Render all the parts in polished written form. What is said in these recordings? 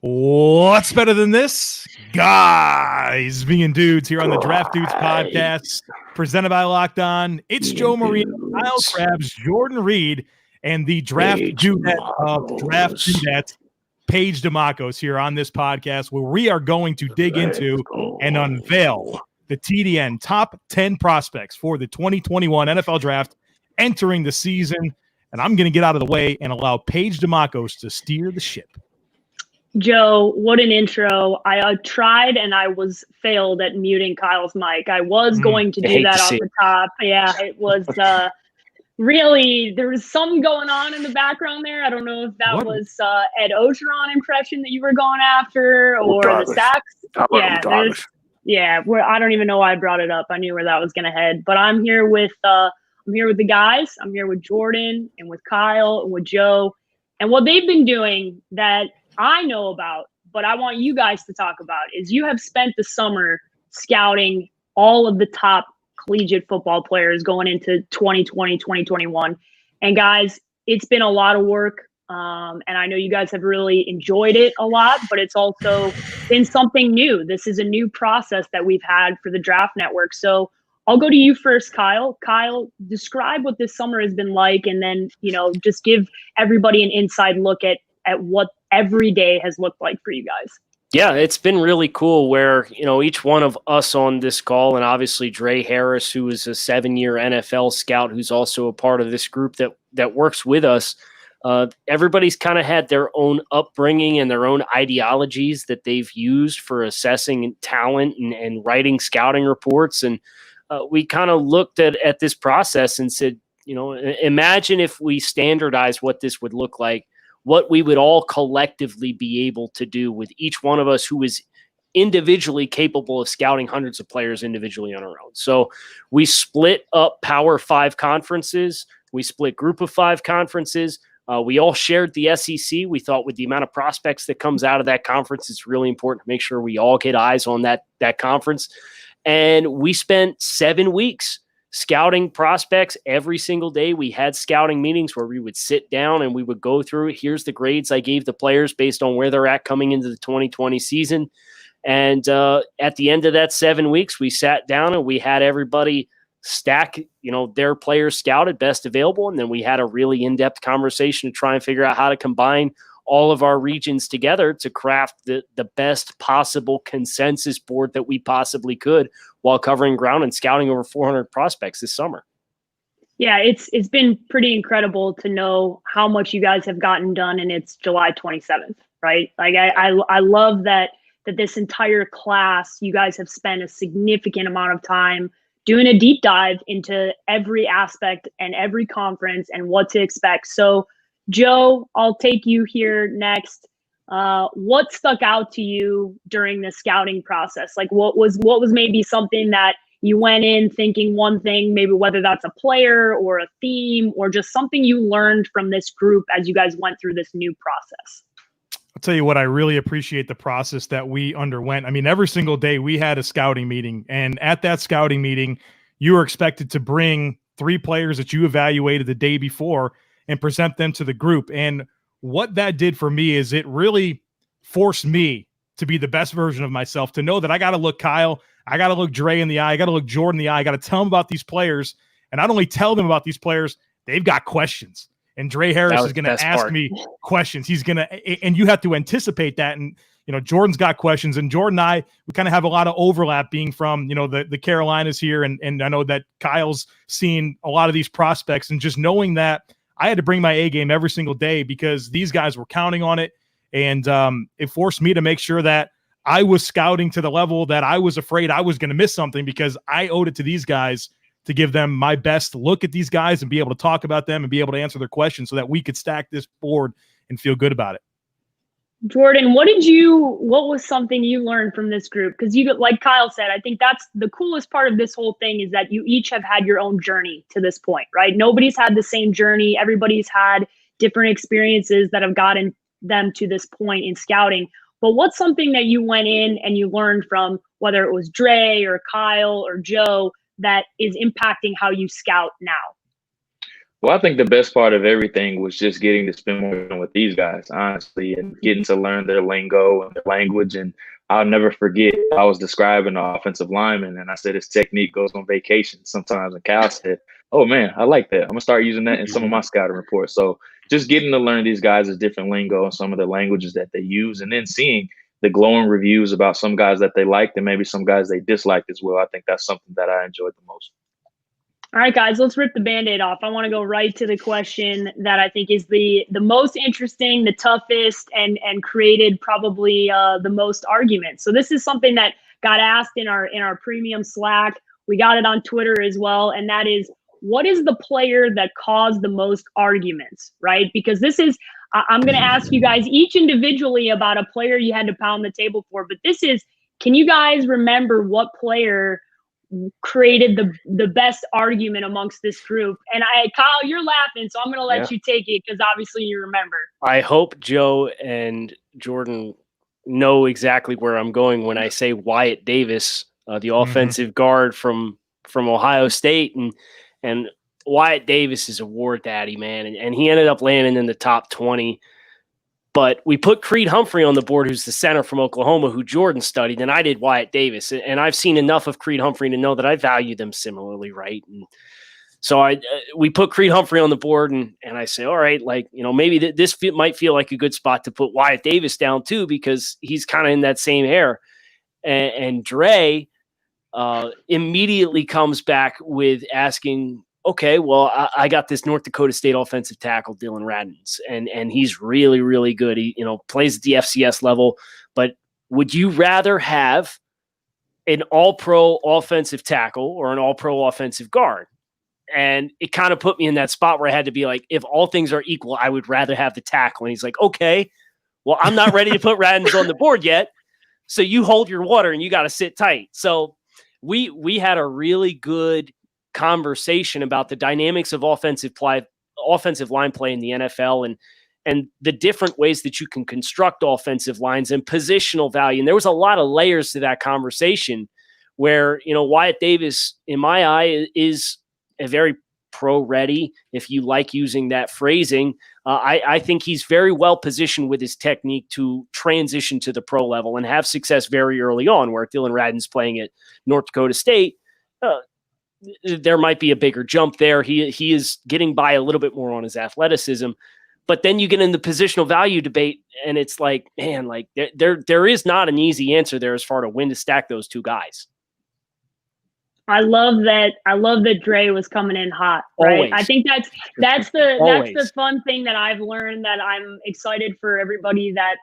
What's better than this? Guys being dudes here on the Draft Dudes podcast, presented by Locked On. It's Joe Marino, Kyle Krabs, Jordan Reed, and the Draft Dudette of Draft Dudette, Paige DeMacos, here on this podcast, where we are going to dig into and unveil the TDN top 10 prospects for the 2021 NFL Draft entering the season. And I'm going to get out of the way and allow Paige DeMacos to steer the ship. Joe, what an intro. I tried and I was failed at muting Kyle's mic. I was going to do that off the top. Yeah, it was really, there was something going on in the background there. I don't know if that was Ed Ogeron impression that you were going after or the sax. I don't even know why I brought it up. I knew where that was going to head. But I'm here with the guys. I'm here with Jordan and with Kyle and with Joe. And what they've been doing that I know about, but I want you guys to talk about, is you have spent the summer scouting all of the top collegiate football players going into 2020, 2021. And guys, it's been a lot of work. And I know you guys have really enjoyed it a lot, but it's also been something new. This is a new process that we've had for the Draft Network. So I'll go to you first, Kyle. Kyle, describe what this summer has been like, and then, just give everybody an inside look at what every day has looked like for you guys. Yeah, it's been really cool where, each one of us on this call, and obviously Dre Harris, who is a 7-year NFL scout, who's also a part of this group that works with us. Everybody's kind of had their own upbringing and their own ideologies that they've used for assessing talent and writing scouting reports. And we kind of looked at this process and said, imagine if we standardize what this would look like, what we would all collectively be able to do with each one of us who is individually capable of scouting hundreds of players individually on our own. So we split up Power 5 conferences. We split Group of 5 conferences. We all shared the SEC. We thought with the amount of prospects that comes out of that conference, it's really important to make sure we all get eyes on that conference. And we spent 7 weeks scouting prospects every single day. We had scouting meetings where we would sit down and we would go through, here's the grades I gave the players based on where they're at coming into the 2020 season. And at the end of that 7 weeks, we sat down and we had everybody stack, their players scouted best available. And then we had a really in-depth conversation to try and figure out how to combine all of our regions together to craft the best possible consensus board that we possibly could while covering ground and scouting over 400 prospects this summer. Yeah, it's been pretty incredible to know how much you guys have gotten done, and it's July 27th, right? Like I love that this entire class, you guys have spent a significant amount of time doing a deep dive into every aspect and every conference and what to expect. So Joe, I'll take you here next. What stuck out to you during the scouting process? Like what was maybe something that you went in thinking one thing, maybe whether that's a player or a theme or just something you learned from this group as you guys went through this new process? I'll tell you what, I really appreciate the process that we underwent. I mean, every single day we had a scouting meeting, and at that scouting meeting, you were expected to bring 3 players that you evaluated the day before and present them to the group. And what that did for me is it really forced me to be the best version of myself, to know that I got to look Kyle, I got to look Dre in the eye, I got to look Jordan in the eye, I got to tell them about these players. And not only tell them about these players, they've got questions. And Dre Harris is going to ask me questions. He's going to, and you have to anticipate that. And, Jordan's got questions, and Jordan and I, we kind of have a lot of overlap being from, the Carolinas here. And I know that Kyle's seen a lot of these prospects, and just knowing that I had to bring my A game every single day because these guys were counting on it. And it forced me to make sure that I was scouting to the level that I was afraid I was going to miss something, because I owed it to these guys to give them my best look at these guys and be able to talk about them and be able to answer their questions so that we could stack this board and feel good about it. Jordan, what was something you learned from this group? Because you, like Kyle said, I think that's the coolest part of this whole thing, is that you each have had your own journey to this point, right? Nobody's had the same journey. Everybody's had different experiences that have gotten them to this point in scouting. But what's something that you went in and you learned from, whether it was Dre or Kyle or Joe, that is impacting how you scout now? Well, I think the best part of everything was just getting to spend more time with these guys, honestly, and getting to learn their lingo and their language. And I'll never forget, I was describing an offensive lineman, and I said his technique goes on vacation sometimes. And Cal said, "Oh, man, I like that. I'm going to start using that in some of my scouting reports." So just getting to learn these guys' different lingo and some of the languages that they use, and then seeing the glowing reviews about some guys that they liked and maybe some guys they disliked as well. I think that's something that I enjoyed the most. All right, guys, let's rip the Band-Aid off. I want to go right to the question that I think is the most interesting, the toughest, and created probably the most arguments. So this is something that got asked in our premium Slack. We got it on Twitter as well, and that is, what is the player that caused the most arguments, right? Because this is, I'm going to ask you guys each individually about a player you had to pound the table for, but this is, can you guys remember what player created the best argument amongst this group? And Kyle, you're laughing, so I'm going to let you take it because obviously you remember. I hope Joe and Jordan know exactly where I'm going when I say Wyatt Davis, the offensive guard from Ohio State, and Wyatt Davis is a war daddy, man, and he ended up landing in the top 20. But we put Creed Humphrey on the board, who's the center from Oklahoma, who Jordan studied, and I did Wyatt Davis. And I've seen enough of Creed Humphrey to know that I value them similarly, right? And so we put Creed Humphrey on the board, and I say, all right, like, you know, maybe this might feel like a good spot to put Wyatt Davis down too, because he's kind of in that same air. And Dre immediately comes back with asking, okay, well, I got this North Dakota State offensive tackle, Dylan Radins, and he's really, really good. He, you know, plays at the FCS level, but would you rather have an all-pro offensive tackle or an all-pro offensive guard? And it kind of put me in that spot where I had to be like, if all things are equal, I would rather have the tackle. And he's like, okay, well, I'm not ready to put Radins on the board yet. So you hold your water and you got to sit tight. So we had a really good conversation about the dynamics of offensive line play in the NFL and the different ways that you can construct offensive lines and positional value. And there was a lot of layers to that conversation where, you know, Wyatt Davis, in my eye, is a very pro-ready, if you like using that phrasing. I think he's very well positioned with his technique to transition to the pro level and have success very early on, where Dylan Radins playing at North Dakota State, there might be a bigger jump there. He is getting by a little bit more on his athleticism. But then you get in the positional value debate, and it's like, man, like there is not an easy answer there as far to when to stack those two guys. I love that Dre was coming in hot, right? Always. I think that's the fun thing that I've learned, that I'm excited for everybody that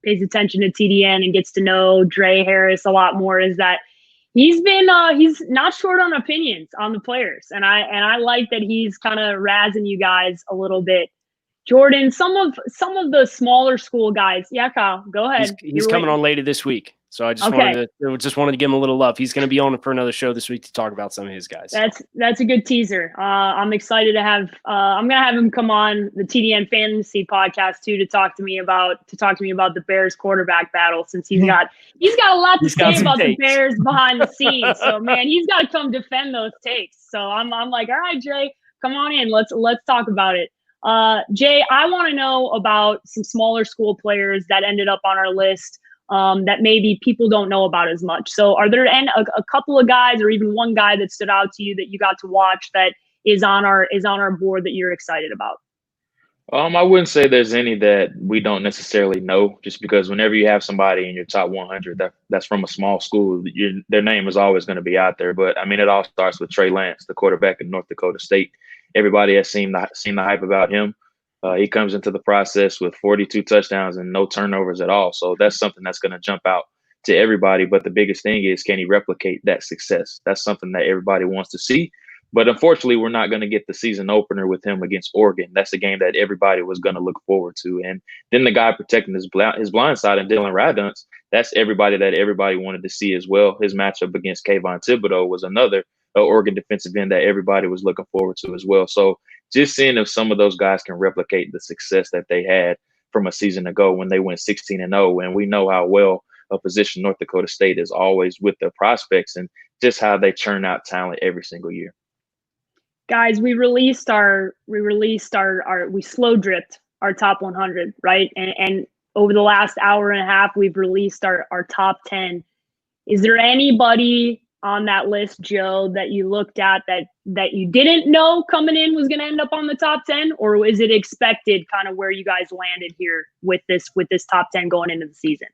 pays attention to TDN and gets to know Dre Harris a lot more, is that he's not short on opinions on the players. And I like that he's kind of razzing you guys a little bit. Jordan, some of the smaller school guys. Yeah, Kyle, go ahead. He's coming on later this week. So I just wanted to give him a little love. He's going to be on for another show this week to talk about some of his guys. That's a good teaser. I'm excited to have. I'm going to have him come on the TDN Fantasy Podcast too to talk to me about the Bears quarterback battle, since he's got a lot to say about the Bears behind the scenes. So man, he's got to come defend those takes. So I'm like, all right, Jay, come on in. Let's talk about it. Jay, I want to know about some smaller school players that ended up on our list. That maybe people don't know about as much. So are there a couple of guys, or even one guy that stood out to you that you got to watch that is on our board that you're excited about? I wouldn't say there's any that we don't necessarily know, just because whenever you have somebody in your top 100 that's from a small school, their name is always going to be out there. But I mean, it all starts with Trey Lance, the quarterback at North Dakota State. Everybody has seen the hype about him. He comes into the process with 42 touchdowns and no turnovers at all. So that's something that's going to jump out to everybody. But the biggest thing is, can he replicate that success? That's something that everybody wants to see. But unfortunately, we're not going to get the season opener with him against Oregon. That's a game that everybody was going to look forward to. And then the guy protecting his blind side, and Dylan Radins, that's everybody that everybody wanted to see as well. His matchup against Kayvon Thibodeau was another Oregon defensive end that everybody was looking forward to as well. So just seeing if some of those guys can replicate the success that they had from a season ago when they went 16-0. And we know how well a position North Dakota State is always with their prospects, and just how they churn out talent every single year. Guys, we slow dripped our top 100, right? And over the last hour and a half, we've released our top 10. Is there anybody on that list, Joe, that you looked at that you didn't know coming in was going to end up on the top 10, or is it expected kind of where you guys landed here with this top 10 going into the season?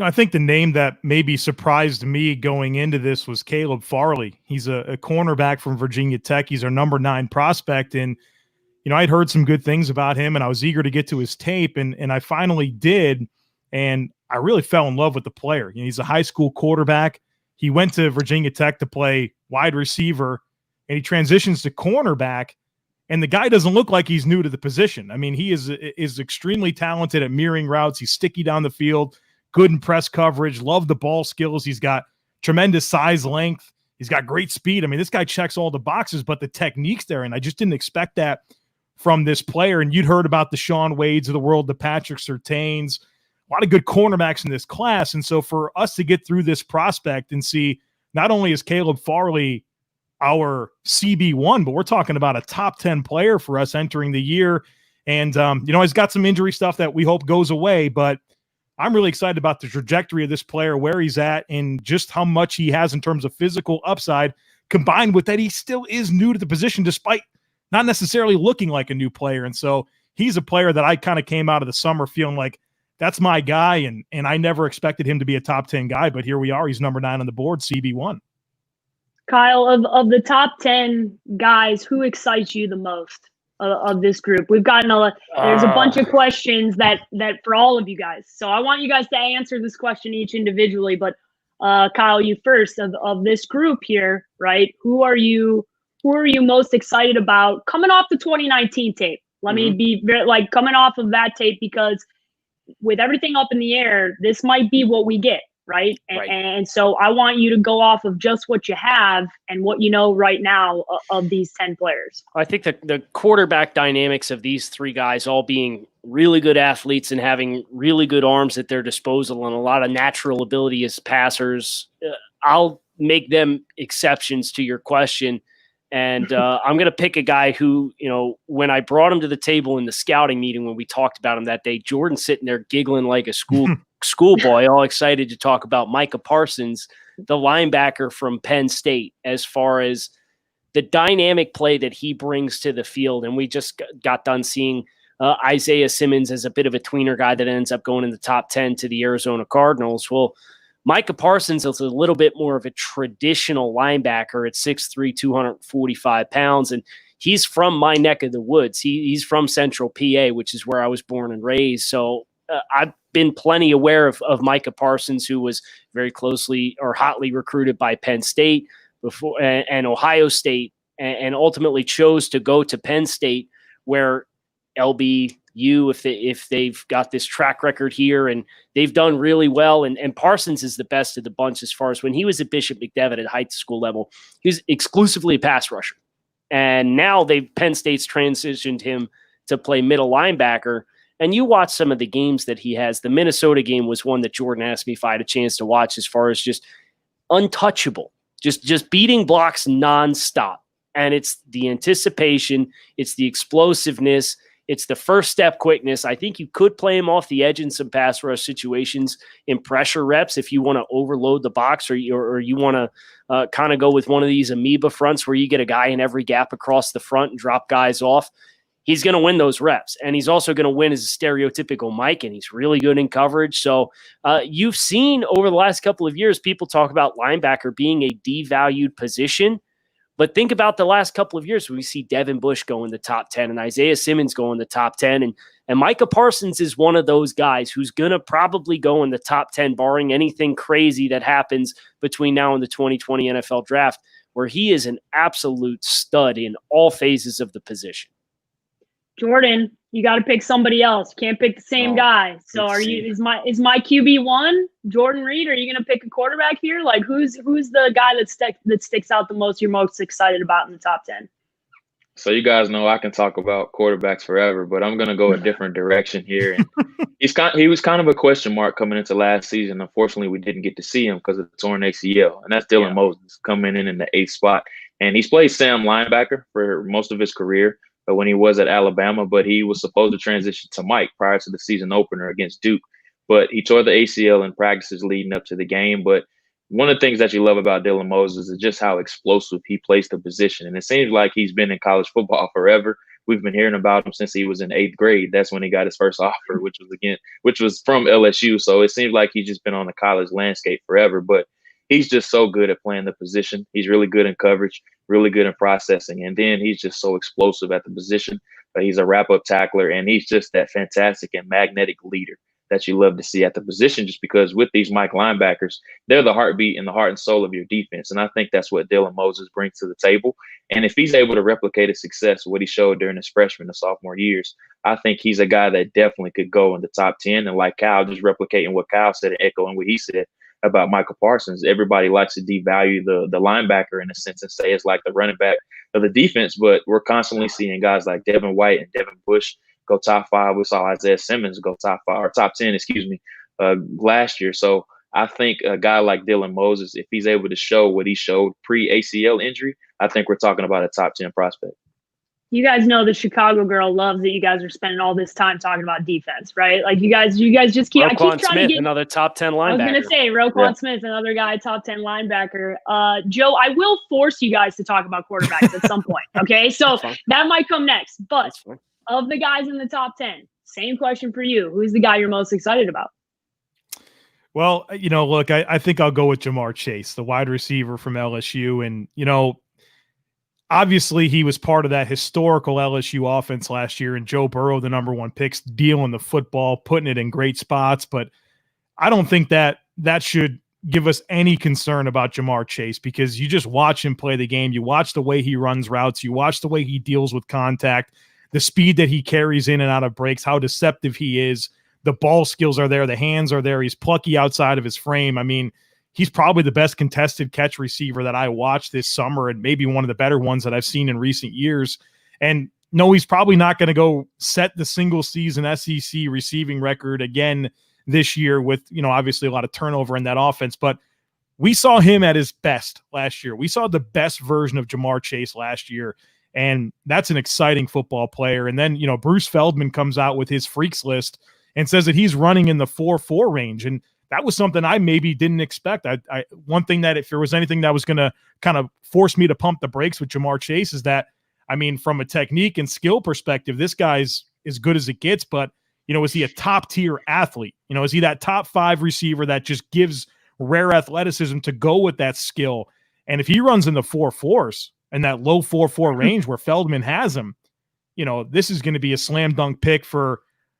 I think the name that maybe surprised me going into this was Caleb Farley. He's a cornerback from Virginia Tech. He's our number 9 prospect. And, I'd heard some good things about him, and I was eager to get to his tape, and I finally did. And I really fell in love with the player. He's a high school quarterback. He went to Virginia Tech to play wide receiver, and he transitions to cornerback. And the guy doesn't look like he's new to the position. I mean, he is extremely talented at mirroring routes. He's sticky down the field, good in press coverage, love the ball skills. He's got tremendous size, length. He's got great speed. I mean, this guy checks all the boxes, but the technique's there, and I just didn't expect that from this player. And you'd heard about the Sean Wades of the world, the Patrick Surtains, a lot of good cornerbacks in this class. And so for us to get through this prospect and see not only is Caleb Farley our CB1, but we're talking about a top 10 player for us entering the year. And, he's got some injury stuff that we hope goes away, but I'm really excited about the trajectory of this player, where he's at, and just how much he has in terms of physical upside, combined with that he still is new to the position despite not necessarily looking like a new player. And so he's a player that I kind of came out of the summer feeling like that's my guy, and I never expected him to be a top 10 guy, but here we are. He's number 9 on the board, CB1. Kyle, of the top 10 guys, who excites you the most of this group? We've gotten there's a bunch of questions that for all of you guys. So I want you guys to answer this question each individually, but Kyle, you first of this group here, right? Who are you most excited about coming off the 2019 tape? Let me be very, coming off of that tape, because with everything up in the air, this might be what we get, right? And so I want you to go off of just what you have and what you know right now of these 10 players. I think that the quarterback dynamics of these 3 guys all being really good athletes and having really good arms at their disposal and a lot of natural ability as passers, I'll make them exceptions to your question. And I'm going to pick a guy who, when I brought him to the table in the scouting meeting, when we talked about him that day, Jordan's sitting there giggling like a schoolboy, all excited to talk about Micah Parsons, the linebacker from Penn State, as far as the dynamic play that he brings to the field. And we just got done seeing Isaiah Simmons as a bit of a tweener guy that ends up going in the top 10 to the Arizona Cardinals. Well, Micah Parsons is a little bit more of a traditional linebacker at 6'3", 245 pounds, and he's from my neck of the woods. He's from Central PA, which is where I was born and raised. So I've been plenty aware of Micah Parsons, who was very closely or hotly recruited by Penn State before and Ohio State, and ultimately chose to go to Penn State, where LBU, if they've got this track record here, and they've done really well. And Parsons is the best of the bunch as far as when he was at Bishop McDevitt at high school level, he was exclusively a pass rusher. And now Penn State's transitioned him to play middle linebacker. And you watch some of the games that he has. The Minnesota game was one that Jordan asked me if I had a chance to watch, as far as just untouchable, just beating blocks nonstop. And it's the anticipation, it's the explosiveness, it's the first step quickness. I think you could play him off the edge in some pass rush situations in pressure reps if you want to overload the box, or you want to kind of go with one of these amoeba fronts where you get a guy in every gap across the front and drop guys off. He's going to win those reps, and he's also going to win as a stereotypical Mike, and he's really good in coverage. So you've seen over the last couple of years people talk about linebacker being a devalued position. But think about the last couple of years when we see Devin Bush go in the top 10 and Isaiah Simmons go in the top 10. And Micah Parsons is one of those guys who's going to probably go in the top 10, barring anything crazy that happens between now and the 2020 NFL draft, where he is an absolute stud in all phases of the position. Jordan, you got to pick somebody else. You can't pick the same guy. So is my QB1 Jordan Reed? Are you going to pick a quarterback here? Like who's the guy that sticks out the most? You're most excited about in the top 10? So you guys know I can talk about quarterbacks forever, but I'm going to go a different direction here. And he was kind of a question mark coming into last season. Unfortunately, we didn't get to see him because of the torn ACL, and that's Dylan Moses coming in the 8th spot. And he's played Sam linebacker for most of his career when he was at Alabama, but he was supposed to transition to Mike prior to the season opener against Duke. But he tore the ACL in practices leading up to the game. But one of the things that you love about Dylan Moses is just how explosive he plays the position. And it seems like he's been in college football forever. We've been hearing about him since he was in 8th grade. That's when he got his first offer, which was from LSU. So it seems like he's just been on the college landscape forever. But he's just so good at playing the position. He's really good in coverage, really good in processing. And then he's just so explosive at the position. He's a wrap-up tackler, and he's just that fantastic and magnetic leader that you love to see at the position, just because with these Mike linebackers, they're the heartbeat and the heart and soul of your defense. And I think that's what Dylan Moses brings to the table. And if he's able to replicate his success, what he showed during his freshman and sophomore years, I think he's a guy that definitely could go in the top 10. And like Kyle, just replicating what Kyle said and echoing what he said about Micah Parsons, everybody likes to devalue the linebacker in a sense and say it's like the running back of the defense. But we're constantly seeing guys like Devin White and Devin Bush go top 5. We saw Isaiah Simmons go top 5 or top 10, last year. So I think a guy like Dylan Moses, if he's able to show what he showed pre-ACL injury, I think we're talking about a top 10 prospect. You guys know the Chicago girl loves that you guys are spending all this time talking about defense, right? Like you guys just keep. Roquan I keep trying Smith, to get another top 10 linebacker. I was going to say Roquan Smith, another guy, top 10 linebacker. Joe, I will force you guys to talk about quarterbacks at some point. Okay, so that might come next. But of the guys in the top 10, same question for you: who's the guy you're most excited about? Well, look, I think I'll go with Ja'Marr Chase, the wide receiver from LSU, and obviously, he was part of that historical LSU offense last year, and Joe Burrow, the number 1 pick, dealing the football, putting it in great spots. But I don't think that should give us any concern about Ja'Marr Chase, because you just watch him play the game. You watch the way he runs routes. You watch the way he deals with contact, the speed that he carries in and out of breaks, how deceptive he is. The ball skills are there. The hands are there. He's plucky outside of his frame. I mean, he's probably the best contested catch receiver that I watched this summer, and maybe one of the better ones that I've seen in recent years. And no, he's probably not going to go set the single season SEC receiving record again this year with, obviously a lot of turnover in that offense. But we saw him at his best last year. We saw the best version of Ja'Marr Chase last year, and that's an exciting football player. And then, Bruce Feldman comes out with his freaks list and says that he's running in the 4.4 range. And that was something I maybe didn't expect. One thing that if there was anything that was going to kind of force me to pump the brakes with Ja'Marr Chase is that, from a technique and skill perspective, this guy's as good as it gets. But, is he a top tier athlete? Is he that top 5 receiver that just gives rare athleticism to go with that skill? And if he runs in the 4.4s and that low 4.4 range where Feldman has him, this is going to be a slam dunk pick for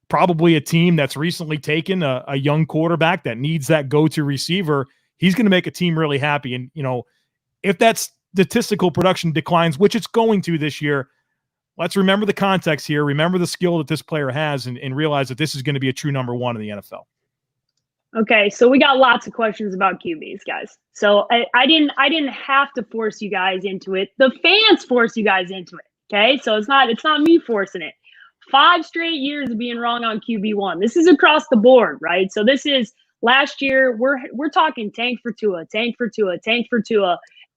probably a team that's recently taken a young quarterback that needs that go-to receiver. He's going to make a team really happy. And, if that statistical production declines, which it's going to this year, let's remember the context here. Remember the skill that this player has and realize that this is going to be a true number 1 in the NFL. Okay, so we got lots of questions about QBs, guys. So I didn't have to force you guys into it. The fans forced you guys into it. Okay, so it's not me forcing it. 5 straight years of being wrong on QB1. This is across the board, right? So this is last year. We're talking tank for Tua,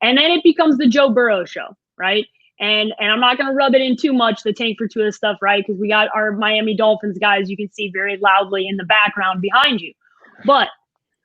and then it becomes the Joe Burrow show, right? And I'm not going to rub it in too much, the tank for Tua stuff, right? Because we got our Miami Dolphins guys you can see very loudly in the background behind you. But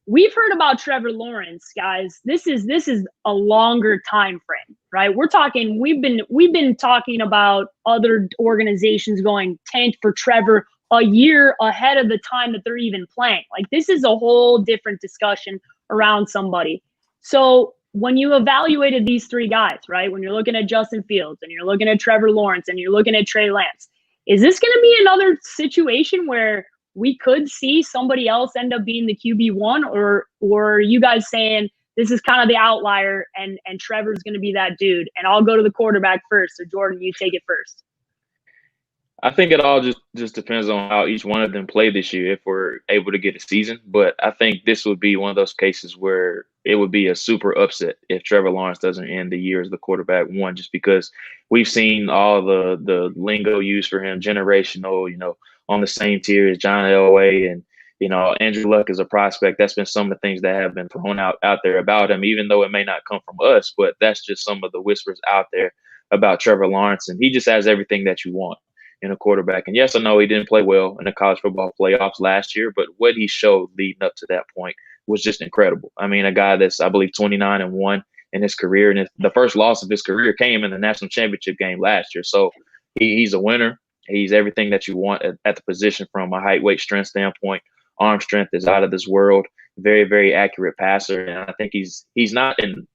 we've heard about Trevor Lawrence, guys. This is a longer time frame, right? We're talking. We've been talking about other organizations going tank for Trevor a year ahead of the time that they're even playing. Like, this is a whole different discussion around somebody. So when you evaluated these 3 guys, right? When you're looking at Justin Fields and you're looking at Trevor Lawrence and you're looking at Trey Lance, is this going to be another situation where we could see somebody else end up being the QB1, or are you guys saying this is kind of the outlier and Trevor's going to be that dude? And I'll go to the quarterback first. So Jordan, you take it first. I think it all just depends on how each one of them play this year, if we're able to get a season. But I think this would be one of those cases where it would be a super upset if Trevor Lawrence doesn't end the year as the quarterback 1, just because we've seen all the lingo used for him, generational, on the same tier as John Elway and, Andrew Luck is a prospect. That's been some of the things that have been thrown out there about him, even though it may not come from us, but that's just some of the whispers out there about Trevor Lawrence. And he just has everything that you want in a quarterback. And yes, I know he didn't play well in the college football playoffs last year, but what he showed leading up to that point was just incredible. I mean, a guy that's, I believe, 29-1 in his career. And the first loss of his career came in the national championship game last year. So he's a winner. He's everything that you want at the position from a height, weight, strength standpoint. Arm strength is out of this world. Very, very accurate passer. And I think he's not an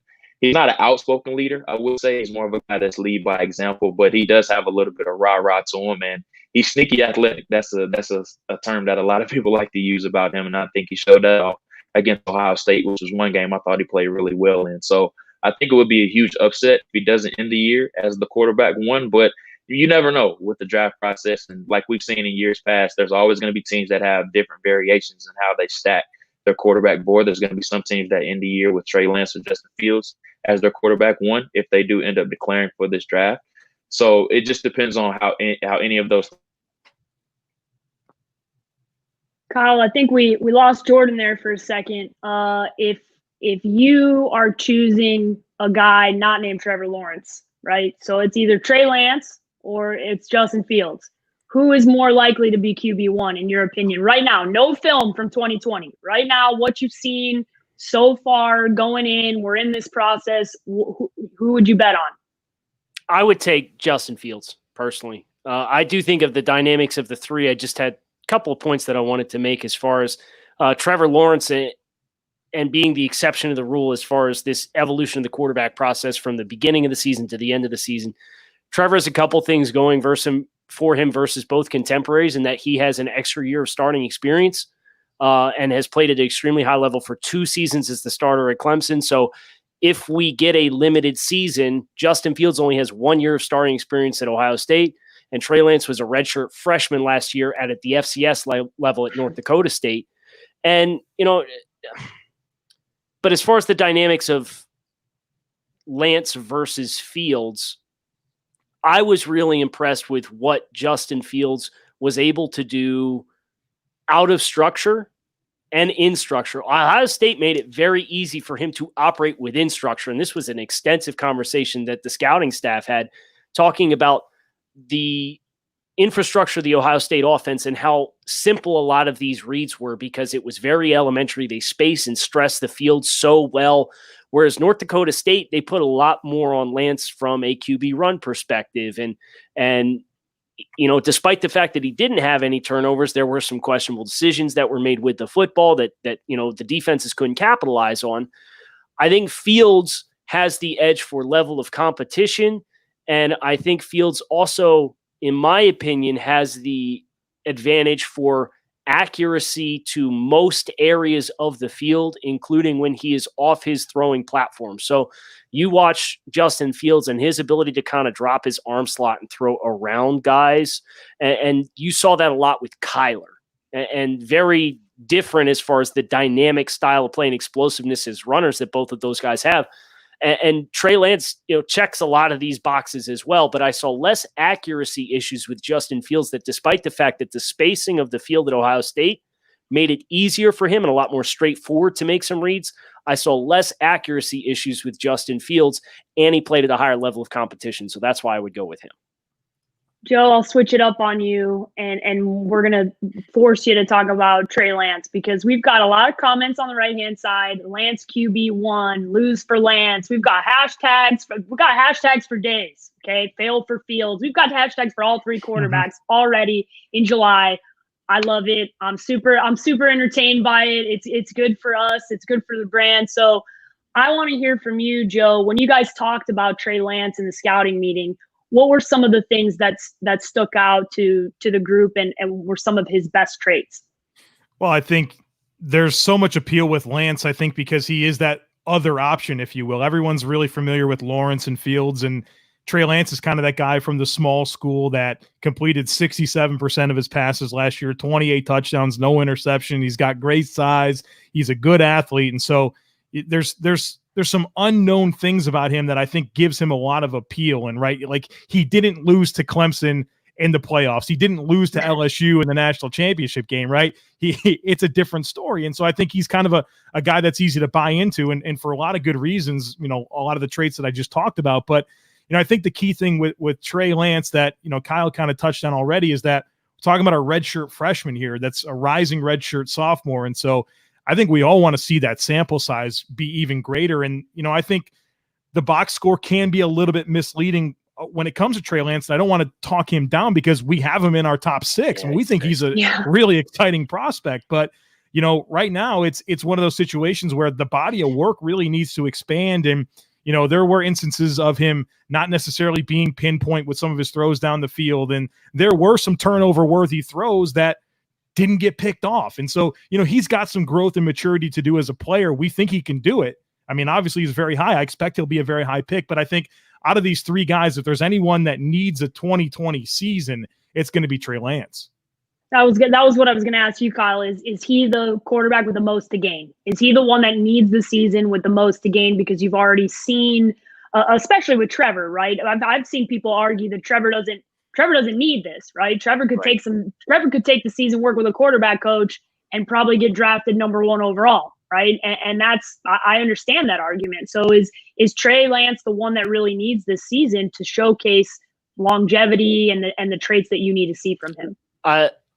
outspoken leader. I would say he's more of a guy that's lead by example, but he does have a little bit of rah-rah to him, and he's sneaky athletic. That's a term that a lot of people like to use about him, and I think he showed that off against Ohio State, which was one game I thought he played really well in. So I think it would be a huge upset if he doesn't end the year as the quarterback one, but you never know with the draft process. And like we've seen in years past, there's always going to be teams that have different variations in how they stack their quarterback board. There's going to be some teams that end the year with Trey Lance or Justin Fields as their quarterback one if they do end up declaring for this draft. So it just depends on how any of those. Kyle, I think we lost Jordan there for a second. If you are choosing a guy not named Trevor Lawrence, right? So it's either Trey Lance or it's Justin Fields. Who is more likely to be QB1 in your opinion right now? No film from 2020. Right now, what you've seen so far going in, we're in this process. Who would you bet on? I would take Justin Fields personally. I do think of the dynamics of the three. I just had a couple of points that I wanted to make as far as Trevor Lawrence and being the exception to the rule as far as this evolution of the quarterback process from the beginning of the season to the end of the season. Trevor has a couple things going for him versus both contemporaries, in that he has an extra year of starting experience and has played at an extremely high level for 2 seasons as the starter at Clemson. So if we get a limited season, Justin Fields only has 1 year of starting experience at Ohio State, and Trey Lance was a redshirt freshman last year at the FCS level at North Dakota State. And, but as far as the dynamics of Lance versus Fields, I was really impressed with what Justin Fields was able to do out of structure and in structure. Ohio State made it very easy for him to operate within structure. And this was an extensive conversation that the scouting staff had, talking about the infrastructure of the Ohio State offense and how simple a lot of these reads were, because it was very elementary. They space and stress the field so well. Whereas North Dakota State, they put a lot more on Lance from a QB run perspective. And despite the fact that he didn't have any turnovers, there were some questionable decisions that were made with the football that the defenses couldn't capitalize on. I think Fields has the edge for level of competition. And I think Fields also, in my opinion, has the advantage for accuracy to most areas of the field, including when he is off his throwing platform. So you watch Justin Fields and his ability to kind of drop his arm slot and throw around guys. And you saw that a lot with Kyler, and very different as far as the dynamic style of play and explosiveness as runners that both of those guys have. And Trey Lance, checks a lot of these boxes as well, but I saw less accuracy issues with Justin Fields, that despite the fact that the spacing of the field at Ohio State made it easier for him and a lot more straightforward to make some reads, I saw less accuracy issues with Justin Fields, and he played at a higher level of competition. So that's why I would go with him. Joe, I'll switch it up on you, and we're going to force you to talk about Trey Lance, because we've got a lot of comments on the right-hand side. Lance QB1, lose for Lance. We've got hashtags. We've got hashtags for days, okay? Fail for Fields. We've got hashtags for all 3 quarterbacks already in July. I love it. I'm super entertained by it. It's good for us. It's good for the brand. So I want to hear from you, Joe. When you guys talked about Trey Lance in the scouting meeting, what were some of the things that stuck out to the group and were some of his best traits? Well, I think there's so much appeal with Lance, I think, because he is that other option, if you will. Everyone's really familiar with Lawrence and Fields, and Trey Lance is kind of that guy from the small school that completed 67% of his passes last year, 28 touchdowns, no interception. He's got great size. He's a good athlete. And so there's some unknown things about him that I think gives him a lot of appeal. And right, like, he didn't lose to Clemson in the playoffs. He didn't lose to LSU in the national championship game, right? It's a different story. And so I think he's kind of a guy that's easy to buy into, and for a lot of good reasons, a lot of the traits that I just talked about. But, I think the key thing with Trey Lance that, Kyle kind of touched on already is that we're talking about a redshirt freshman here that's a rising redshirt sophomore. And so I think we all want to see that sample size be even greater. And, I think the box score can be a little bit misleading when it comes to Trey Lance. And I don't want to talk him down because we have him in our top 6 and we think he's a really exciting prospect. But, right now it's one of those situations where the body of work really needs to expand. And, there were instances of him not necessarily being pinpoint with some of his throws down the field. And there were some turnover worthy throws that didn't get picked off. And so, he's got some growth and maturity to do as a player. We think he can do it. I mean, obviously he's very high. I expect he'll be a very high pick, but I think out of these 3 guys, if there's anyone that needs a 2020 season, it's going to be Trey Lance. That was good. That was what I was going to ask you, Kyle. Is he the quarterback with the most to gain? Is he the one that needs the season with the most to gain? Because you've already seen, especially with Trevor, right? I've seen people argue that Trevor doesn't need this, right? Trevor could take the season, work with a quarterback coach, and probably get drafted number 1 overall, right? And that's, I understand that argument. So is Trey Lance the one that really needs this season to showcase longevity and the traits that you need to see from him?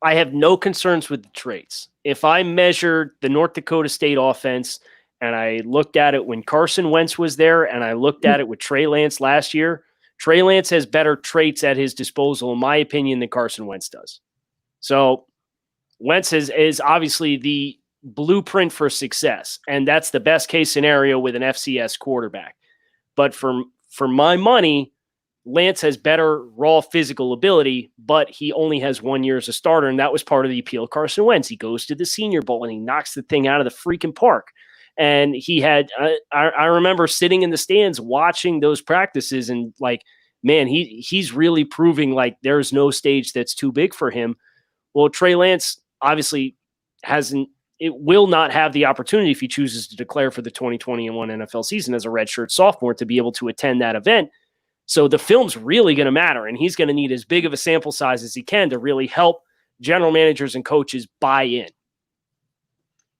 I have no concerns with the traits. If I measured the North Dakota State offense and I looked at it when Carson Wentz was there and I looked at it with Trey Lance last year, Trey Lance has better traits at his disposal, in my opinion, than Carson Wentz does. So Wentz is obviously the blueprint for success, and that's the best case scenario with an FCS quarterback. But for my money, Lance has better raw physical ability, but he only has 1 year as a starter, and that was part of the appeal of Carson Wentz. He goes to the Senior Bowl, and he knocks the thing out of the freaking park. And he had I remember sitting in the stands watching those practices and like, man, he's really proving like there's no stage that's too big for him. Well, Trey Lance obviously will not have the opportunity if he chooses to declare for the 2021 NFL season as a redshirt sophomore to be able to attend that event. So the film's really going to matter, and he's going to need as big of a sample size as he can to really help general managers and coaches buy in.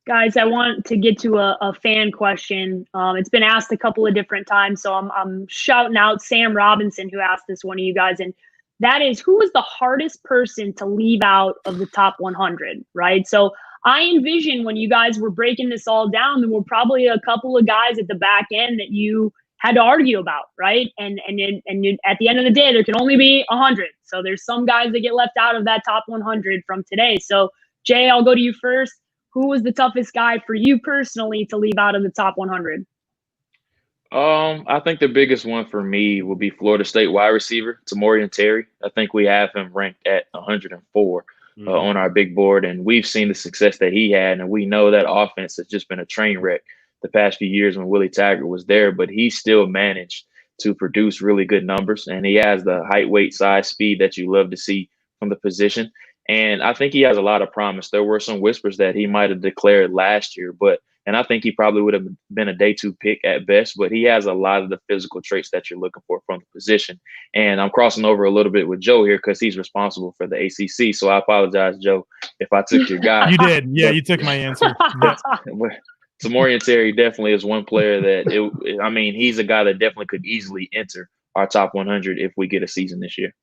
Guys, I want to get to a fan question. It's been asked a couple of different times, so I'm shouting out Sam Robinson, who asked this one of you guys, and that is, who was the hardest person to leave out of the top 100, right? So I envision when you guys were breaking this all down, there were probably a couple of guys at the back end that you had to argue about, right? And at the end of the day, there can only be 100. So there's some guys that get left out of that top 100 from today. So Jay, I'll go to you first. Who was the toughest guy for you personally to leave out of the top 100? I think the biggest one for me will be Florida State wide receiver, Tamorrion Terry. I think we have him ranked at 104 on our big board, and we've seen the success that he had, and we know that offense has just been a train wreck the past few years when Willie Taggart was there, but he still managed to produce really good numbers, and he has the height, weight, size, speed that you love to see from the position. And I think he has a lot of promise. There were some whispers that he might have declared last year, and I think he probably would have been a day 2 pick at best, but he has a lot of the physical traits that you're looking for from the position. And I'm crossing over a little bit with Joe here because he's responsible for the ACC. So I apologize, Joe, if I took your guy. You did. Yeah, you took my answer. Tamorrion Terry definitely is one player that, he's a guy that definitely could easily enter our top 100 if we get a season this year.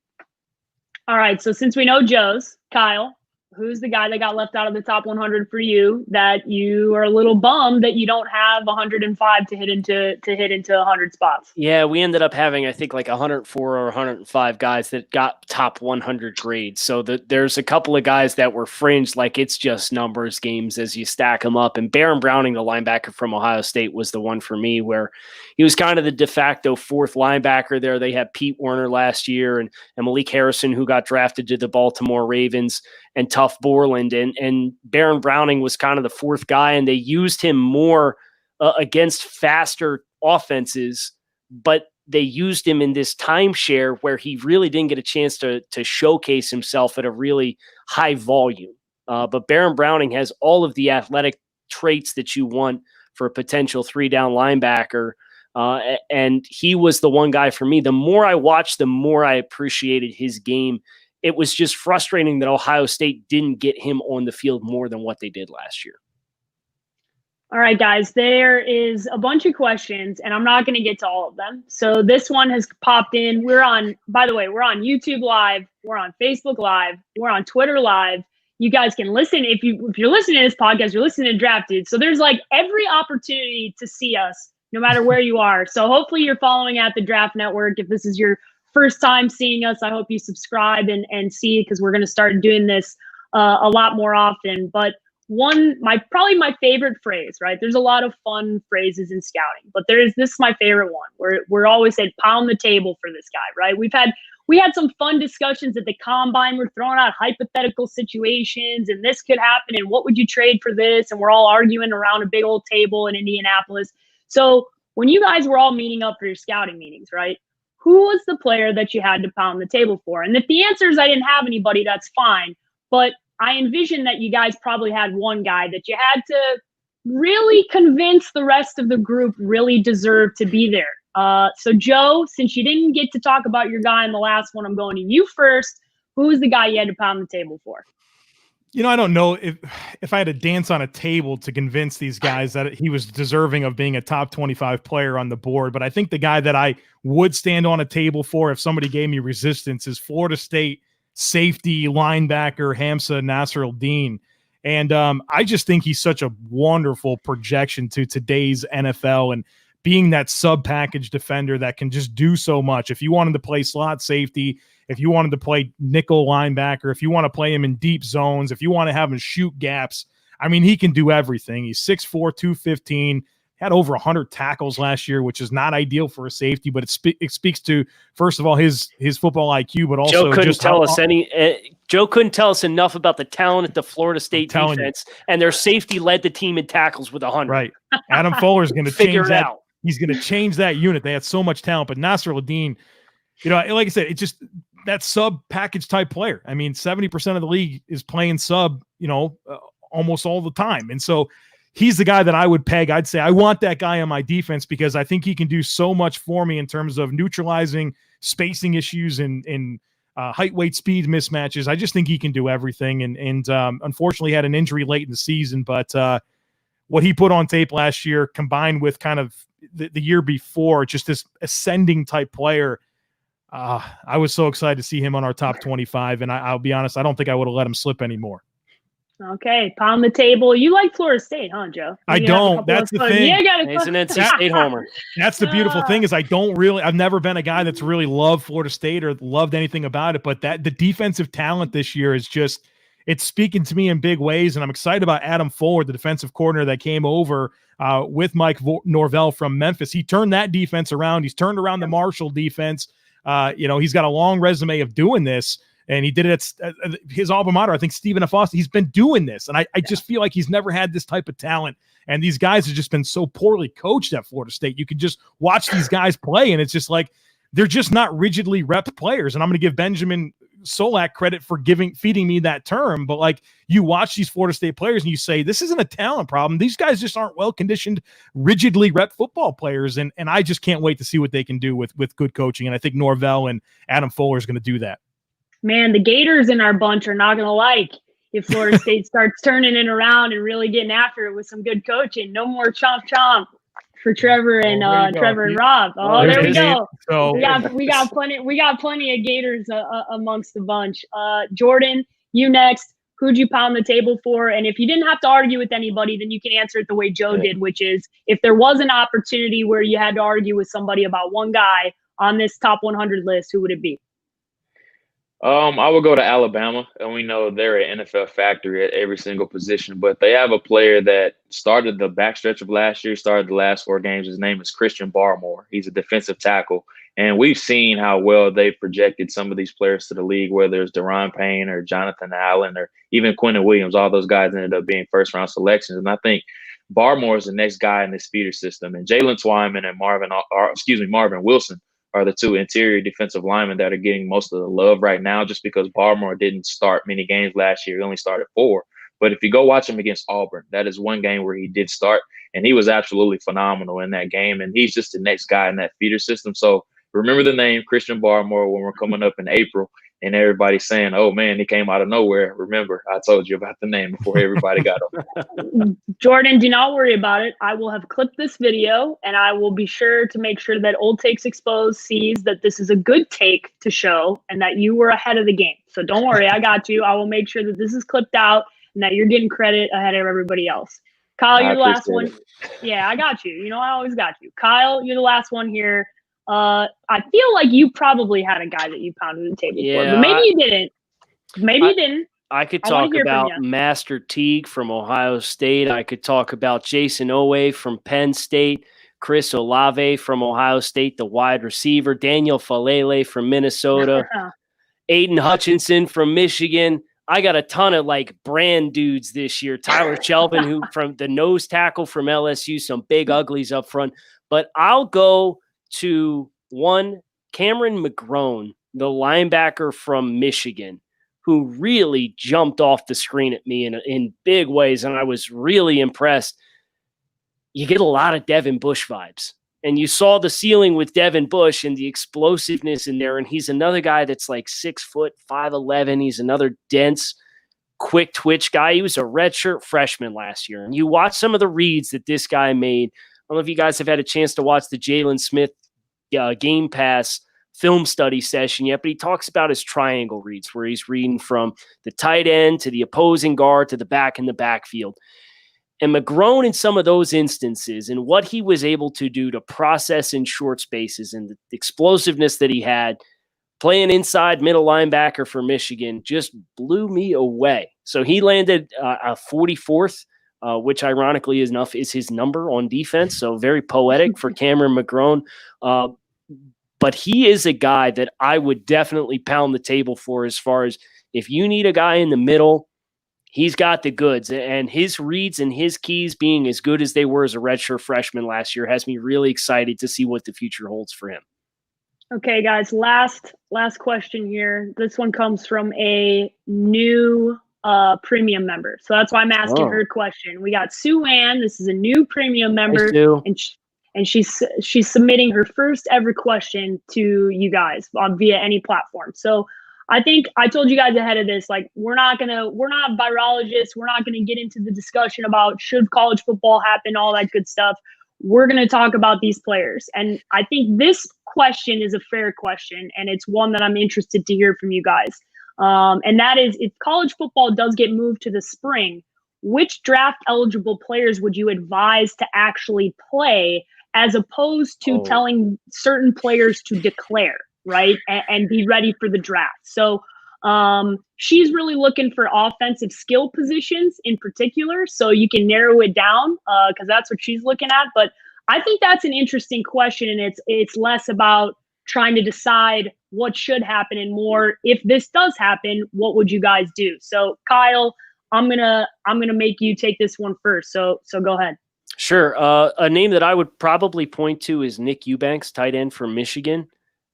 All right. So since we know Joe's, Kyle, who's the guy that got left out of the top 100 for you that you are a little bummed that you don't have 105 to hit into 100 spots? Yeah, we ended up having, I think, like 104 or 105 guys that got top 100 grades. So there's a couple of guys that were fringe, like it's just numbers games as you stack them up. And Baron Browning, the linebacker from Ohio State, was the one for me where he was kind of the de facto 4th linebacker there. They had Pete Werner last year and Malik Harrison, who got drafted to the Baltimore Ravens, and Tuff Borland, and Baron Browning was kind of the 4th guy, and they used him more against faster offenses, but they used him in this timeshare where he really didn't get a chance to showcase himself at a really high volume. But Baron Browning has all of the athletic traits that you want for a potential 3-down linebacker, and he was the one guy for me. The more I watched, the more I appreciated his game it was just frustrating that Ohio State didn't get him on the field more than what they did last year. All right, guys, there is a bunch of questions, and I'm not going to get to all of them. So this one has popped in. By the way, we're on YouTube Live. We're on Facebook Live. We're on Twitter Live. You guys can listen. If you're listening to this podcast, you're listening to Draft Dude. So there's like every opportunity to see us, no matter where you are. So hopefully you're following at the Draft Network. If this is your first time seeing us, I hope you subscribe and see, because we're going to start doing this a lot more often. But probably my favorite phrase, right? There's a lot of fun phrases in scouting, but this is my favorite one, where we're always saying pound the table for this guy, right? We had some fun discussions at the combine. We're throwing out hypothetical situations, and this could happen, and what would you trade for this? And we're all arguing around a big old table in Indianapolis. So when you guys were all meeting up for your scouting meetings, right? Who was the player that you had to pound the table for? And if the answer is I didn't have anybody, that's fine. But I envision that you guys probably had one guy that you had to really convince the rest of the group really deserved to be there. So Joe, since you didn't get to talk about your guy in the last one, I'm going to you first. Who was the guy you had to pound the table for? I don't know if I had to dance on a table to convince these guys that he was deserving of being a top 25 player on the board, but I think the guy that I would stand on a table for if somebody gave me resistance is Florida State safety linebacker Hamza Nasir-Al-Din. And I just think he's such a wonderful projection to today's NFL, and being that sub-package defender that can just do so much. If you wanted to play slot safety, if you wanted to play nickel linebacker, if you want to play him in deep zones, if you want to have him shoot gaps, I mean, he can do everything. He's 6'4", 215, had over 100 tackles last year, which is not ideal for a safety, but it speaks to, first of all, his football IQ, but also Joe couldn't tell us enough about the talent at the Florida State defense, and their safety led the team in tackles with 100. Right. Adam Fuller's going to figure change it that. out. He's going to change that unit. They had so much talent, but Nasir-Al-Din, like I said, it's just that sub package type player. I mean, 70% of the league is playing sub, almost all the time. And so he's the guy that I would peg. I'd say I want that guy on my defense because I think he can do so much for me in terms of neutralizing spacing issues and height, weight, speed mismatches. I just think he can do everything. And unfortunately had an injury late in the season, but what he put on tape last year combined with kind of the year before, just this ascending type player, I was so excited to see him on our top 25. And I'll be honest, I don't think I would have let him slip anymore. Okay, pound the table. You like Florida State, huh, Joe? I don't. That's the thing. He's an NC State homer. That's the beautiful thing is I've never been a guy that's really loved Florida State or loved anything about it. But the defensive talent this year is just, it's speaking to me in big ways. And I'm excited about Adam Fuller, the defensive coordinator that came over with Mike Norvell from Memphis. He turned that defense around. He's turned around the Marshall defense. He's got a long resume of doing this. And he did it at his alma mater. I think Stephen F. Austin, he's been doing this. And I just feel like he's never had this type of talent. And these guys have just been so poorly coached at Florida State. You can just watch these guys play, and it's just like they're just not rigidly repped players. And I'm going to give Benjamin Solak credit for feeding me that term. But like you watch these Florida State players and you say, this isn't a talent problem. These guys just aren't well-conditioned, rigidly repped football players. And I just can't wait to see what they can do with good coaching. And I think Norvell and Adam Fuller is going to do that. Man, the Gators in our bunch are not going to like if Florida State starts turning it around and really getting after it with some good coaching. No more chomp for Trevor and Rob. Oh, there we go. So we got plenty of Gators amongst the bunch. Jordan, you next. Who'd you pound the table for? And if you didn't have to argue with anybody, then you can answer it the way Joe did, which is if there was an opportunity where you had to argue with somebody about one guy on this top 100 list, who would it be? I would go to Alabama, and we know they're an NFL factory at every single position, but they have a player that started the backstretch of last year, started the last 4 games. His name is Christian Barmore. He's a defensive tackle, and we've seen how well they've projected some of these players to the league, whether it's Deron Payne or Jonathan Allen or even Quentin Williams. All those guys ended up being first-round selections, and I think Barmore is the next guy in this feeder system, and Jalen Twyman and Marvin Wilson are the 2 interior defensive linemen that are getting most of the love right now just because Barmore didn't start many games last year. He only started 4. But if you go watch him against Auburn, that is one game where he did start, and he was absolutely phenomenal in that game, and he's just the next guy in that feeder system. So remember the name Christian Barmore when we're coming up in April, and everybody's saying, "Oh man, he came out of nowhere." Remember, I told you about the name before everybody got him. Jordan, do not worry about it. I will have clipped this video, and I will be sure to make sure that Old Takes Exposed sees that this is a good take to show and that you were ahead of the game. So don't worry, I got you. I will make sure that this is clipped out and that you're getting credit ahead of everybody else. Kyle, you're the last one. Yeah, I got you. You know, I always got you. Kyle, you're the last one here. I feel like you probably had a guy that you pounded the table for, but maybe you didn't. Maybe you didn't. I could talk about Master Teague from Ohio State. I could talk about Jason Owe from Penn State, Chris Olave from Ohio State, the wide receiver, Daniel Falele from Minnesota, Aiden Hutchinson from Michigan. I got a ton of like brand dudes this year. Tyler Shelvin, who from the nose tackle from LSU, some big uglies up front. But I'll go to one, Cameron Mcgrone, the linebacker from Michigan, who really jumped off the screen at me in big ways, and I was really impressed. You get a lot of Devin Bush vibes, and you saw the ceiling with Devin Bush and the explosiveness in there, and he's another guy that's like 6 foot, 5'11". He's another dense, quick twitch guy. He was a redshirt freshman last year, and you watch some of the reads that this guy made. I don't know if you guys have had a chance to watch the Jalen Smith Game Pass film study session yet, but he talks about his triangle reads where he's reading from the tight end to the opposing guard to the back in the backfield. And Mcgrone in some of those instances and what he was able to do to process in short spaces and the explosiveness that he had playing inside middle linebacker for Michigan just blew me away. So he landed a 44th, which ironically enough is his number on defense. So very poetic for Cameron Mcgrone. But he is a guy that I would definitely pound the table for as far as if you need a guy in the middle, he's got the goods. And his reads and his keys being as good as they were as a redshirt freshman last year has me really excited to see what the future holds for him. Okay, guys, last question here. This one comes from a new premium member. So that's why I'm asking her question. We got Sue Ann. This is a new premium member. And she's submitting her first ever question to you guys via any platform. So I think I told you guys ahead of this, like we're not virologists. We're not gonna get into the discussion about should college football happen, all that good stuff. We're gonna talk about these players. And I think this question is a fair question, and it's one that I'm interested to hear from you guys. And that is, if college football does get moved to the spring, which draft eligible players would you advise to actually play as opposed to telling certain players to declare, right, and be ready for the draft? So she's really looking for offensive skill positions in particular, so you can narrow it down because that's what she's looking at. But I think that's an interesting question, and it's less about trying to decide what should happen and more, if this does happen, what would you guys do? So Kyle, I'm gonna make you take this one first. So go ahead. Sure. A name that I would probably point to is Nick Eubanks, tight end from Michigan,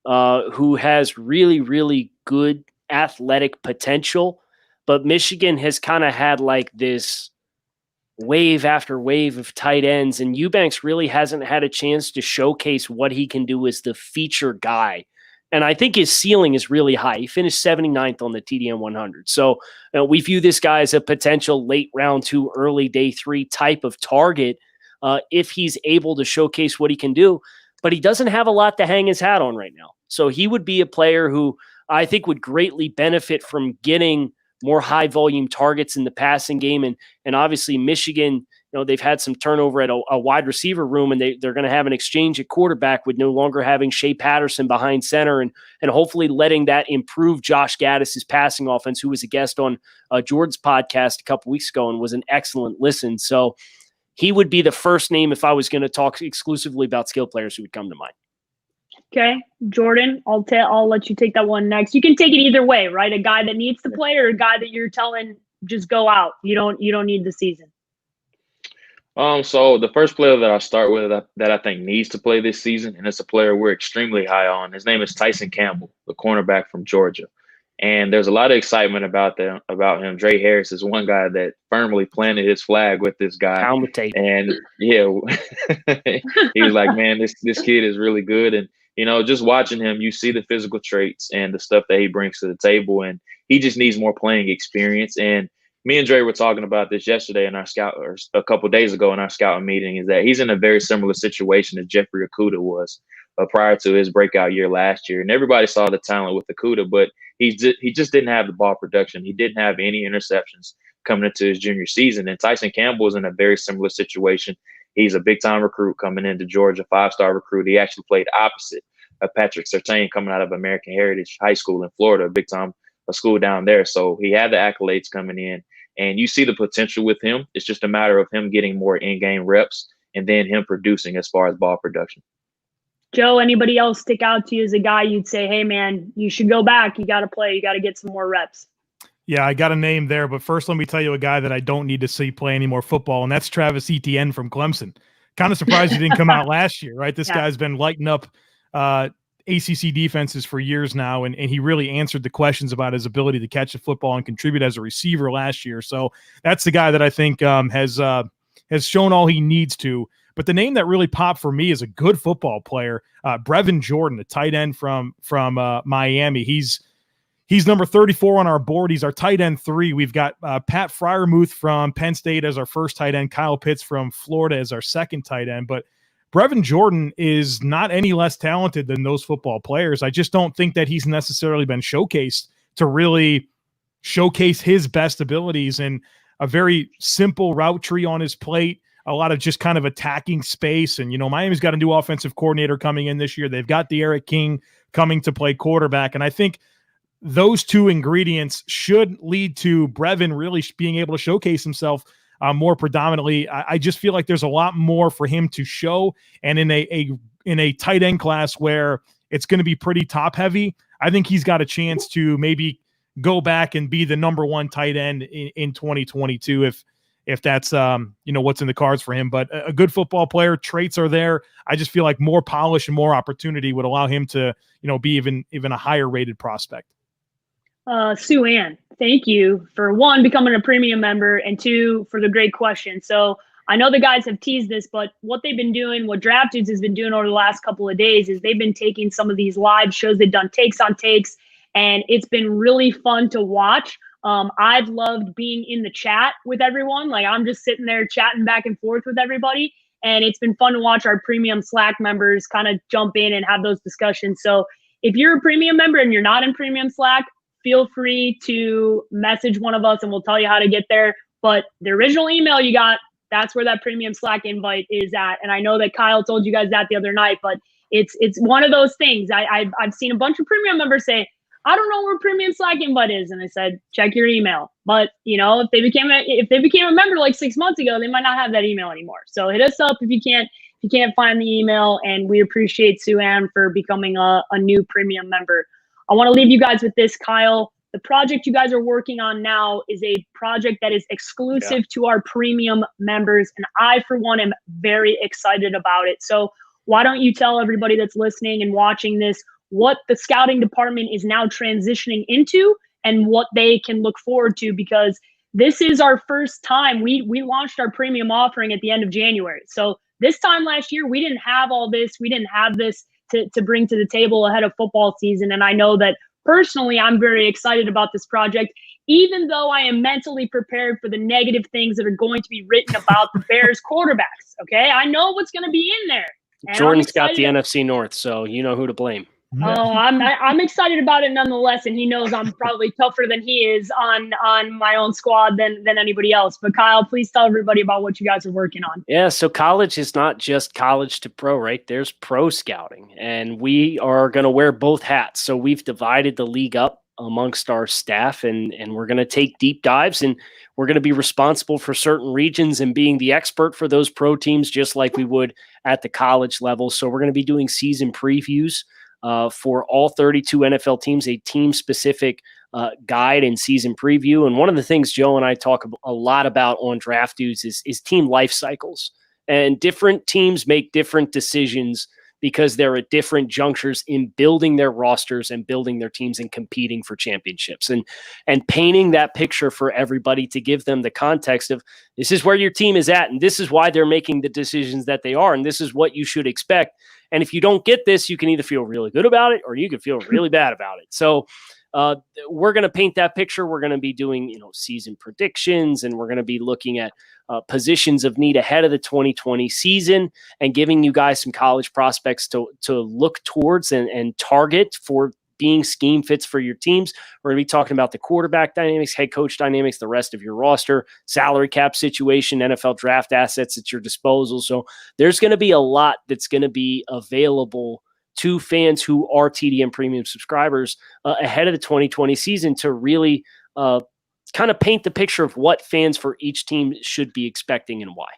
who has really, really good athletic potential. But Michigan has kind of had like this wave after wave of tight ends, and Eubanks really hasn't had a chance to showcase what he can do as the feature guy. And I think his ceiling is really high. He finished 79th on the TDM 100. So we view this guy as a potential late round 2, early day 3 type of target if he's able to showcase what he can do. But he doesn't have a lot to hang his hat on right now. So he would be a player who I think would greatly benefit from getting more high volume targets in the passing game. And obviously Michigan, they've had some turnover at a wide receiver room, and they're going to have an exchange at quarterback with no longer having Shea Patterson behind center, and hopefully letting that improve Josh Gaddis's passing offense, who was a guest on Jordan's podcast a couple weeks ago and was an excellent listen. So he would be the first name if I was going to talk exclusively about skill players who would come to mind. Okay, Jordan, I'll let you take that one next. You can take it either way, right? A guy that needs to play or a guy that you're telling just go out. You don't need the season. So the first player that I'll start with that I think needs to play this season, and it's a player we're extremely high on. His name is Tyson Campbell, the cornerback from Georgia. And there's a lot of excitement about him. Dre Harris is one guy that firmly planted his flag with this guy. Pound the tape. And yeah, he was like, man, this kid is really good. And just watching him, you see the physical traits and the stuff that he brings to the table, and he just needs more playing experience. And me and Dre were talking about this yesterday in our scout, or a couple of days ago in our scouting meeting, is that he's in a very similar situation as Jeffrey Okudah was prior to his breakout year last year. And everybody saw the talent with Okudah, but he just didn't have the ball production. He didn't have any interceptions coming into his junior season. And Tyson Campbell is in a very similar situation. He's a big-time recruit coming into Georgia, 5-star recruit. He actually played opposite of Patrick Surtain coming out of American Heritage High School in Florida, a big-time school down there. So he had the accolades coming in, and you see the potential with him. It's just a matter of him getting more in-game reps and then him producing as far as ball production. Joe, anybody else stick out to you as a guy you'd say, hey, man, you should go back. You got to play. You got to get some more reps? Yeah, I got a name there, but first let me tell you a guy that I don't need to see play any more football, and that's Travis Etienne from Clemson. Kind of surprised he didn't come out last year, right? This guy's been lighting up ACC defenses for years now, and he really answered the questions about his ability to catch the football and contribute as a receiver last year. So that's the guy that I think has shown all he needs to. But the name that really popped for me is a good football player, Brevin Jordan, the tight end from Miami. He's number 34 on our board. He's our tight end 3. We've got Pat Freiermuth from Penn State as our first tight end, Kyle Pitts from Florida as our second tight end. But Brevin Jordan is not any less talented than those football players. I just don't think that he's necessarily been showcased to really showcase his best abilities in a very simple route tree on his plate, a lot of just kind of attacking space. And, Miami's got a new offensive coordinator coming in this year. They've got De'Aaron King coming to play quarterback. And I think those two ingredients should lead to Brevin really being able to showcase himself more predominantly. I just feel like there's a lot more for him to show. And in a tight end class where it's going to be pretty top heavy, I think he's got a chance to maybe go back and be the number 1 tight end in 2022 if that's what's in the cards for him. But a good football player, traits are there. I just feel like more polish and more opportunity would allow him to be even a higher rated prospect. Sue Ann, thank you for 1, becoming a premium member, and 2, for the great question. So I know the guys have teased this, but what they've been doing, what Draft Dudes has been doing over the last couple of days, is they've been taking some of these live shows. They've done takes on takes, and it's been really fun to watch. I've loved being in the chat with everyone. Like, I'm just sitting there chatting back and forth with everybody. And it's been fun to watch our premium Slack members kind of jump in and have those discussions. So if you're a premium member and you're not in premium Slack, feel free to message one of us and we'll tell you how to get there. But the original email you got, that's where that premium Slack invite is at. And I know that Kyle told you guys that the other night, but it's one of those things. I've seen a bunch of premium members say, I don't know where premium Slack invite is. And I said, check your email. But if they became a member like 6 months ago, they might not have that email anymore. So hit us up if you can't find the email. And we appreciate Sue Ann for becoming a new premium member. I want to leave you guys with this, Kyle. The project you guys are working on now is a project that is exclusive to our premium members. And I, for one, am very excited about it. So why don't you tell everybody that's listening and watching this what the scouting department is now transitioning into and what they can look forward to, because this is our first time. We launched our premium offering at the end of January. So this time last year, we didn't have all this. We didn't have this to bring to the table ahead of football season. And I know that personally, I'm very excited about this project, even though I am mentally prepared for the negative things that are going to be written about the Bears quarterbacks. Okay. I know what's going to be in there. Jordan's got the NFC North, so you know who to blame. Oh, I'm excited about it nonetheless, and he knows I'm probably tougher than he is on my own squad than anybody else. But Kyle, please tell everybody about what you guys are working on. Yeah, so college is not just college to pro, right? There's pro scouting, and we are going to wear both hats. So we've divided the league up amongst our staff, and we're going to take deep dives, and we're going to be responsible for certain regions and being the expert for those pro teams, just like we would at the college level. So we're going to be doing season previews for all 32 NFL teams, a team-specific guide and season preview. And one of the things Joe and I talk a lot about on Draft Dudes is team life cycles. And different teams make different decisions because they're at different junctures in building their rosters and building their teams and competing for championships, and painting that picture for everybody to give them the context of this is where your team is at, and this is why they're making the decisions that they are, and this is what you should expect. And if you don't get this, you can either feel really good about it or you can feel really bad about it. So we're going to paint that picture. We're going to be doing, season predictions, and we're going to be looking at positions of need ahead of the 2020 season and giving you guys some college prospects to look towards and target for being scheme fits for your teams. We're going to be talking about the quarterback dynamics, head coach dynamics, the rest of your roster, salary cap situation, NFL draft assets at your disposal. So there's going to be a lot that's going to be available to fans who are TDM premium subscribers ahead of the 2020 season to really kind of paint the picture of what fans for each team should be expecting and why.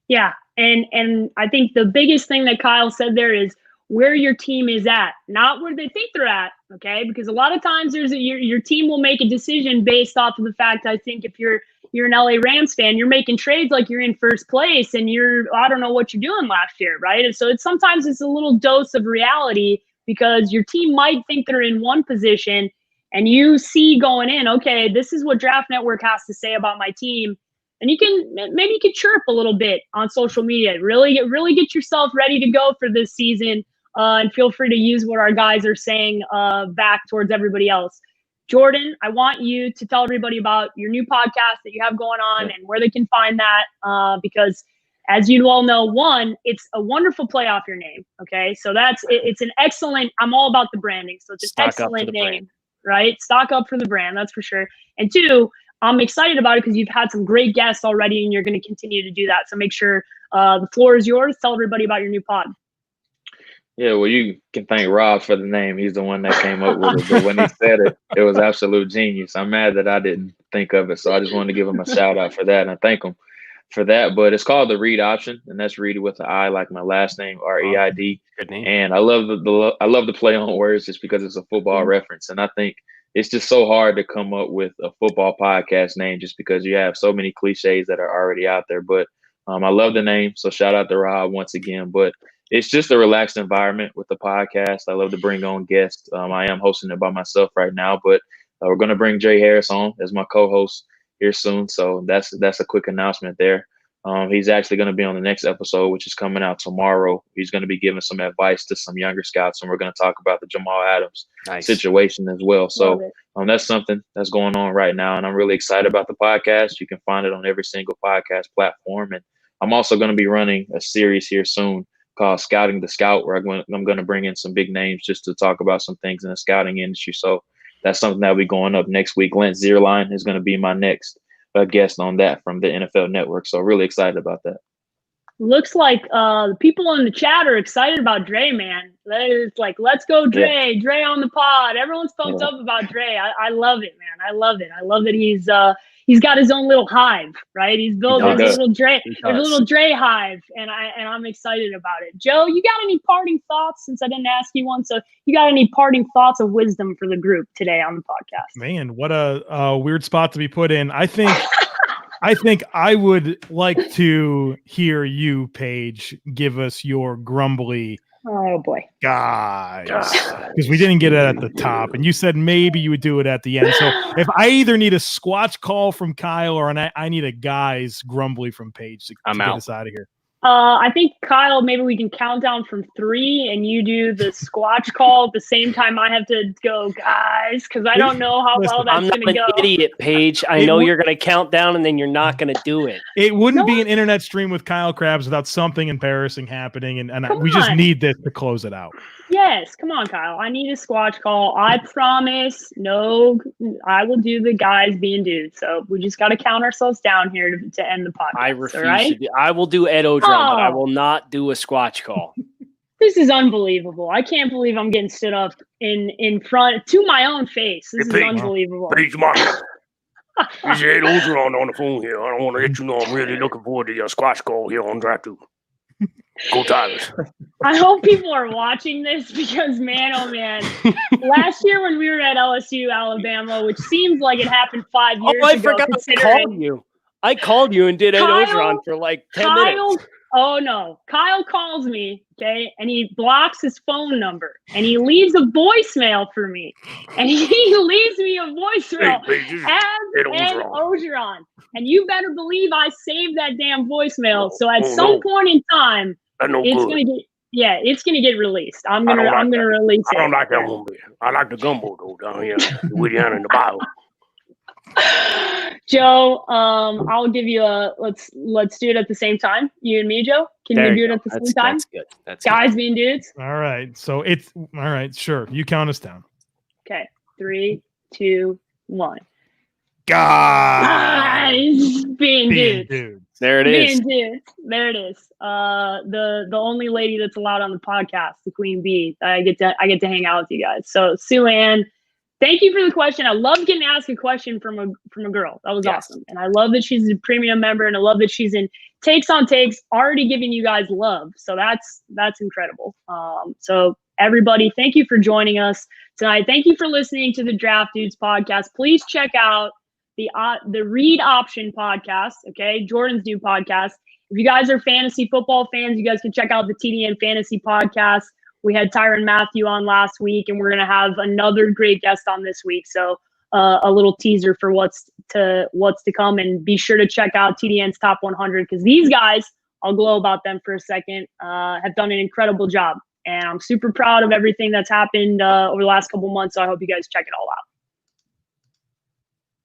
Yeah. And I think the biggest thing that Kyle said there is where your team is at, not where they think they're at. Okay. Because a lot of times your team will make a decision based off of the fact, I think if you're an LA Rams fan, you're making trades like you're in first place and I don't know what you're doing last year. Right. And so sometimes it's a little dose of reality because your team might think they're in one position and you see going in, okay, this is what Draft Network has to say about my team. And you can chirp a little bit on social media, really get yourself ready to go for this season. And feel free to use what our guys are saying back towards everybody else. Jordan, I want you to tell everybody about your new podcast that you have going on and where they can find that because as you all know, one, it's a wonderful play off your name. Okay. So it's an excellent, I'm all about the branding. So it's an excellent name, right? Stock up for the brand. That's for sure. And two, I'm excited about it because you've had some great guests already and you're going to continue to do that. So make sure the floor is yours. Tell everybody about your new pod. Yeah, well, you can thank Rob for the name. He's the one that came up with it. But when he said it, it was absolute genius. I'm mad that I didn't think of it. So I just wanted to give him a shout out for that. And I thank him for that. But it's called The Read Option. And that's read with an I, like my last name, R-E-I-D. Good name. And I love the play on words just because it's a football reference. And I think it's just so hard to come up with a football podcast name just because you have so many cliches that are already out there. But I love the name. So shout out to Rob once again. But it's just a relaxed environment with the podcast. I love to bring on guests. I am hosting it by myself right now, but we're going to bring Jay Harris on as my co-host here soon. So that's a quick announcement there. He's actually going to be on the next episode, which is coming out tomorrow. He's going to be giving some advice to some younger scouts, and we're going to talk about the Jamal Adams situation as well. So that's something that's going on right now, and I'm really excited about the podcast. You can find it on every single podcast platform, and I'm also going to be running a series here soon called Scouting the Scout, where I'm going to bring in some big names just to talk about some things in the scouting industry. So that's something that'll be going up next week. Lance Zierlein is going to be my next guest on that from the NFL Network. So really excited about that. Looks like the people in the chat are excited about Dre, man. It's like, let's go, Dre. Yeah. Dre on the pod. Everyone's pumped up about Dre. I love it, man. I love it. I love that he's got his own little hive, right? He's built a little Dre hive, and I'm excited about it. Joe, you got any parting thoughts? Since I didn't ask you one, so you got any parting thoughts of wisdom for the group today on the podcast? Man, what a weird spot to be put in. I think I would like to hear you, Paige, give us your grumbly. Oh boy, guys, because we didn't get it at the top, and you said maybe you would do it at the end. So if I either need a squatch call from Kyle or I need a guys grumbly from Paige to get us out of here. I think Kyle, maybe we can count down from 3, and you do the squatch call at the same time. I have to go, guys, because I don't know how well that's going to go. I'm not an idiot, Paige. I know you're going to count down, and then you're not going to do it. It wouldn't be an internet stream with Kyle Krabs without something embarrassing happening, and we just need this to close it out. Yes, come on, Kyle. I need a squatch call. I promise. No, I will do the guys being dudes. So we just got to count ourselves down here to end the podcast. I refuse to do. I will do Ed O'Drum, but I will not do a squatch call. This is unbelievable. I can't believe I'm getting stood up in front to my own face. This is unbelievable. Paige, Mike. This is Ed O'Drum on the phone here. I don't want to let you know I'm really looking forward to your squatch call here on Drive 2. Go Tigers. I hope people are watching this because, man, oh, man. Last year when we were at LSU, Alabama, which seems like it happened 5 years ago. I forgot to call you. I called you and did Ed O'Drum for like 10 minutes. Oh no. Kyle calls me, okay, and he blocks his phone number and he leaves a voicemail for me. And he leaves me a voicemail and Ogeron. And you better believe I saved that damn voicemail. So at some point in time, it's gonna get released. I'm gonna release it. I don't like that one bit. I like the gumbo though down here, Louisiana in the Bible. Joe, I'll give you let's do it at the same time. You and me, Joe. Can we do it at the same time? That's good. That's guys good. being dudes. All right. So it's all right. Sure. You count us down. Okay. 3, 2, 1. Guys being dudes. There it is. Being dudes. There it is. The only lady that's allowed on the podcast, the Queen Bee. I get to hang out with you guys. So Sue Ann, thank you for the question. I love getting asked a question from a girl. That was awesome. And I love that she's a premium member, and I love that she's in Takes on Takes, already giving you guys love. So that's incredible. So everybody, thank you for joining us tonight. Thank you for listening to the Draft Dudes podcast. Please check out the Read Option podcast. Okay, Jordan's new podcast. If you guys are fantasy football fans, you guys can check out the TDN Fantasy podcast. We had Tyrann Mathieu on last week, and we're going to have another great guest on this week. So a little teaser for what's to come. And be sure to check out TDN's Top 100, because these guys, I'll glow about them for a second, have done an incredible job. And I'm super proud of everything that's happened over the last couple months. So I hope you guys check it all out.